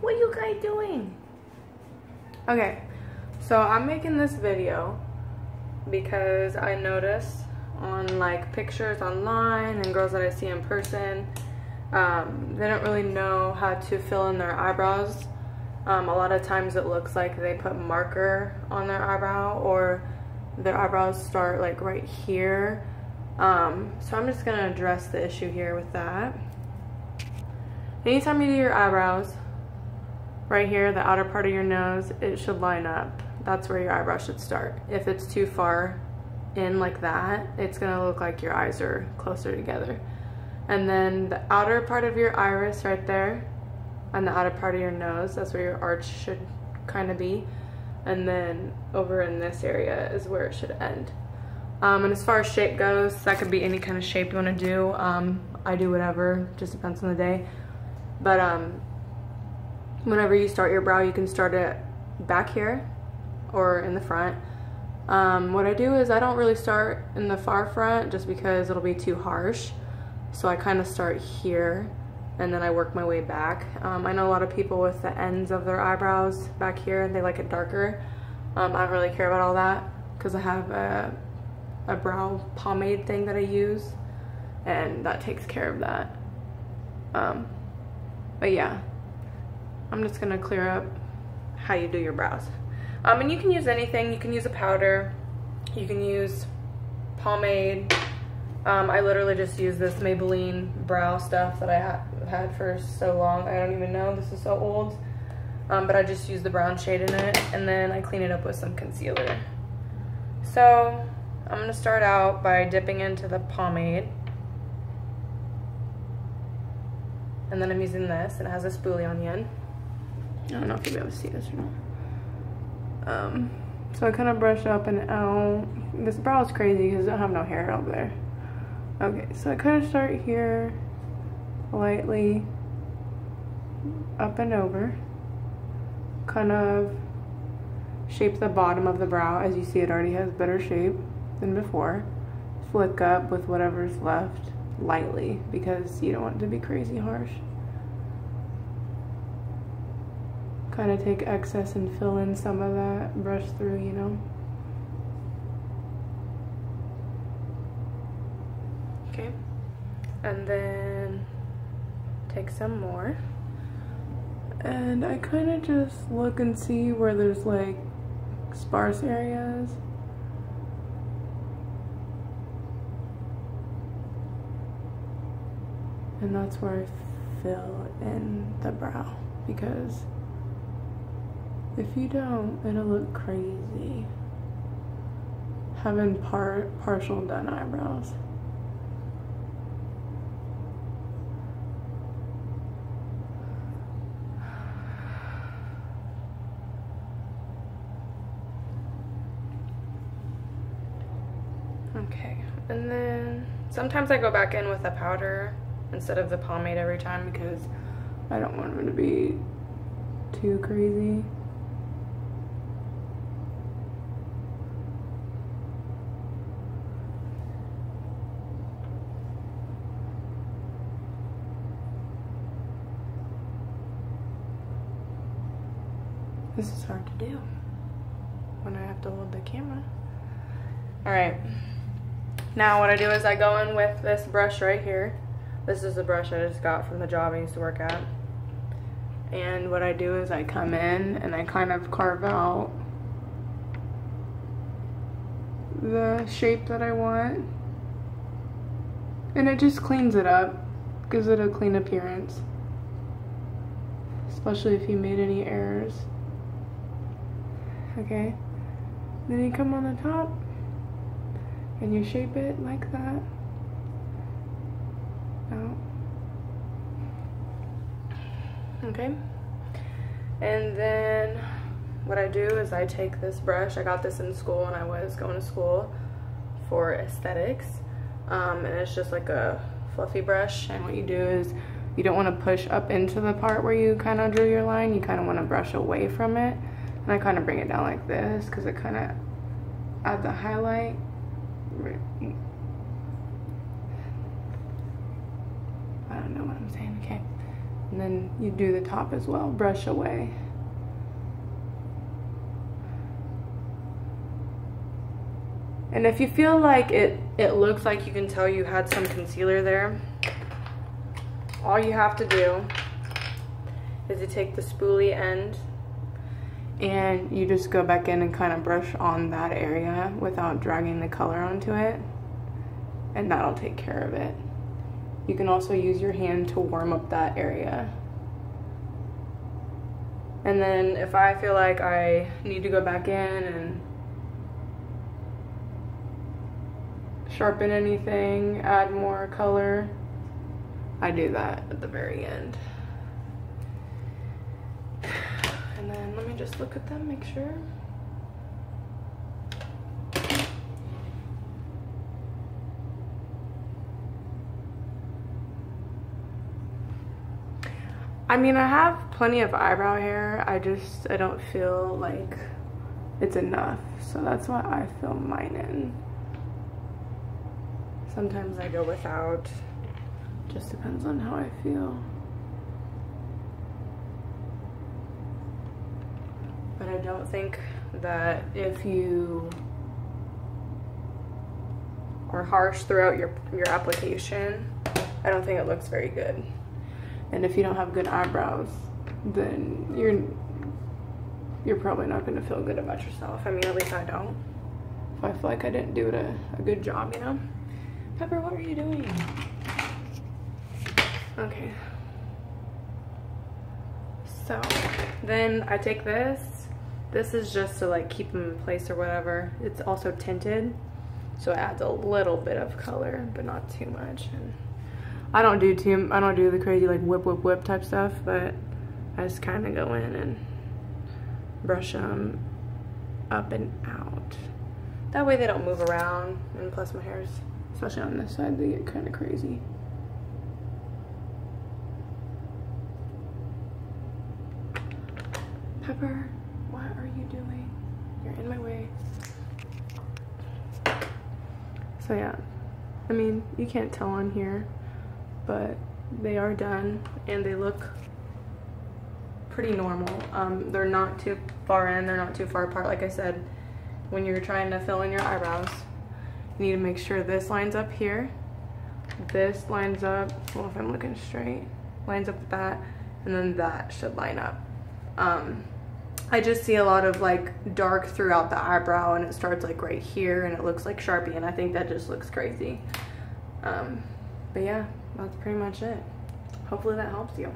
What are you guys doing? Okay, so I'm making this video because I noticed on like pictures online and girls that I see in person, they don't really know how to fill in their eyebrows. A lot of times it looks like they put marker on their eyebrow, or their eyebrows start like right here. So I'm just gonna address the issue here with that. Anytime you do your eyebrows, right here, the outer part of your nose, it should line up. That's where your eyebrow should start. If it's too far in like that, it's gonna look like your eyes are closer together. And then the outer part of your iris right there, and the outer part of your nose, that's where your arch should kind of be. And then over in this area is where it should end. And as far as shape goes, that could be any kind of shape you want to do. I do whatever, just depends on the day. But whenever you start your brow, you can start it back here or in the front. What I do is I don't really start in the far front just because it'll be too harsh. So I kind of start here and then I work my way back. I know a lot of people with the ends of their eyebrows back here, they like it darker. I don't really care about all that because I have a brow pomade thing that I use, and that takes care of that. But yeah, I'm just gonna clear up how you do your brows. And you can use anything. You can use a powder, you can use pomade. I literally just use this Maybelline brow stuff that I had for so long. I don't even know, this is so old. But I just use the brown shade in it, and then I clean it up with some concealer. So I'm gonna start out by dipping into the pomade. And then I'm using this, and it has a spoolie on the end. I don't know if you'll be able to see this or not. So I kind of brush up and out. This brow is crazy because I don't have no hair up there. Okay, so I kind of start here, lightly up and over. Kind of shape the bottom of the brow. As you see, it already has better shape than before. Flick up with whatever's left lightly because you don't want it to be crazy harsh. Kind of take excess and fill in some of that, brush through, you know. Okay, and then take some more, and I kind of just look and see where there's like sparse areas. And that's where I fill in the brow, because if you don't, it'll look crazy having partial done eyebrows. Okay, and then sometimes I go back in with a powder instead of the pomade every time because I don't want them to be too crazy. This is hard to do when I have to hold the camera. All right, now what I do is I go in with this brush right here. This is the brush I just got from the job I used to work at. And what I do is I come in and I kind of carve out the shape that I want. And it just cleans it up, gives it a clean appearance. Especially if you made any errors. Okay, then you come on the top and you shape it like that. Out. Okay, and then what I do is I take this brush. I got this in school when I was going to school for aesthetics, and it's just like a fluffy brush. And what you do is you don't want to push up into the part where you kind of drew your line. You kind of want to brush away from it. And I kind of bring it down like this because it kind of adds a highlight. I don't know what I'm saying, okay. And then you do the top as well, brush away. And if you feel like it looks like you can tell you had some concealer there, all you have to do is you take the spoolie end and you just go back in and kind of brush on that area without dragging the color onto it, and that'll take care of it. You can also use your hand to warm up that area. And then if I feel like I need to go back in and sharpen anything, add more color, I do that at the very end. And then let me just look at them, make sure. I mean, I have plenty of eyebrow hair, I don't feel like it's enough, so that's why I fill mine in. Sometimes I go without, just depends on how I feel. But I don't think that if you are harsh throughout your application, I don't think it looks very good. And if you don't have good eyebrows, then you're probably not going to feel good about yourself. I mean, at least I don't. If I feel like I didn't do it a good job, you know? Pepper, what are you doing? Okay. So, then I take this. This is just to like keep them in place or whatever. It's also tinted, so it adds a little bit of color, but not too much. And I don't do the crazy like whip type stuff, but I just kind of go in and brush them up and out. That way they don't move around, and plus my hair's, especially on this side, they get kind of crazy. Pepper, what are you doing? You're in my way. So yeah, I mean, you can't tell on here, but they are done and they look pretty normal. They're not too far in, they're not too far apart. Like I said, when you're trying to fill in your eyebrows, you need to make sure this lines up here, this lines up, well, if I'm looking straight, lines up with that, and then that should line up. I just see a lot of like dark throughout the eyebrow, and it starts like right here and it looks like Sharpie, and I think that just looks crazy. But yeah, that's pretty much it. Hopefully that helps you.